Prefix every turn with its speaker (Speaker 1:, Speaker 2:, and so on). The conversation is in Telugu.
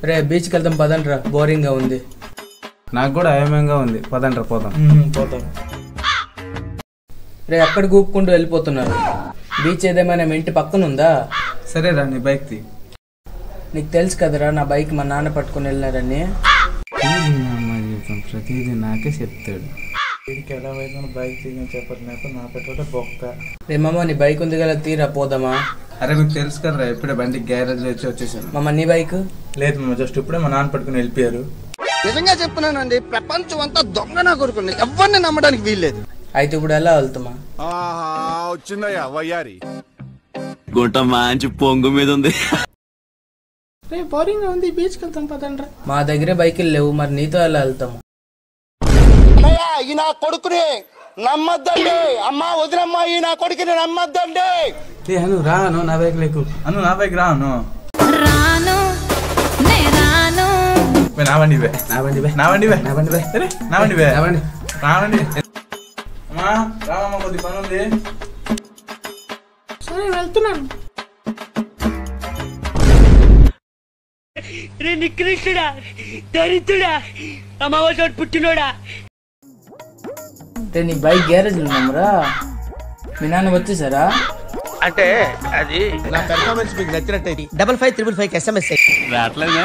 Speaker 1: రే బీచ్కి వెళ్దాం పదండ్రా, బోరింగ్ గా ఉంది.
Speaker 2: నాకు కూడా అయమంగా ఉంది, పదండ్రా పోదాం.
Speaker 1: పోతాం. రే అక్కడికి ఊపుకుంటూ వెళ్ళిపోతున్నారు. బీచ్ ఏదేమైనా మీ ఇంటి పక్కన ఉందా?
Speaker 2: సరేరా నీ బైక్ తీ.
Speaker 1: నీకు తెలుసు కదరా నా బైక్ మా నాన్న పట్టుకుని వెళ్ళినారని.
Speaker 2: ప్రతిదీ నాకే చెప్తాడు.
Speaker 3: వీడికి ఎలా అయితే బైక్ తీయని చెప్పట్లేదు, నా పెట్ట బొక్క.
Speaker 1: రే మామ నీ బైక్ ఉంది కదా, తీరా పోదామా?
Speaker 2: అరే మీకు తెలుసు కదరా, ఇప్పుడే బండి గ్యారేజ్ లో వచ్చేసాను.
Speaker 1: మామ నీ బైక్?
Speaker 3: లేదు మామ, జస్ట్ ఇప్పుడే మా నాన్న పట్టుకుని వెళ్ళిపోయారు.
Speaker 4: నిజంగా చెప్తున్నానండి, ప్రపంచం అంతా దొంగ నా కొడుకుని, ఎవరిని నమ్మడానికి వీల్లేదు.
Speaker 1: అయితే ఇప్పుడు ఎలా వెళ్తామా?
Speaker 5: వచ్చిందయ్యా వయ్యారి
Speaker 6: గుంట మంచి పొంగు మీద ఉంది.
Speaker 1: బోరింగ్ గా ఉంది, బీచ్కి వెళ్తాం పదండ్రా. మా దగ్గరే బైకులు లేవు, మరి నీతో ఎలా వెళ్తాము?
Speaker 4: ఈ నా కొడుకుని నమ్మద్దండి, అమ్మా వదినమ్మా, ఈ నా కొడుకుని నమ్మద్దండి.
Speaker 2: అను రాను నా బైక్ లేకు.
Speaker 3: అను నా బైక్ రాను.
Speaker 7: రాను నే రాను.
Speaker 3: నా బండి బే,
Speaker 2: నా బండి బే,
Speaker 3: నా బండి బే,
Speaker 2: నా బండి బే,
Speaker 3: నా బండి బే,
Speaker 2: నా బండి,
Speaker 3: నా బండి. అమ్మా రామమ్మ, కొద్ది పని ఉంది.
Speaker 1: సరే వెళ్తున్నాను.
Speaker 8: నికృష్టుడా, దరిద్రుడా, అమావాస పుట్టినోడా.
Speaker 1: నీ బైక్ గ్యారేజ్ ఉన్నాంరా, మీ నాన్న వచ్చేసారా?
Speaker 4: అంటే అది నా పెర్ఫార్మెన్స్ మీకు నచ్చినట్టయితే 5555 SMS
Speaker 6: రావట్లేదా?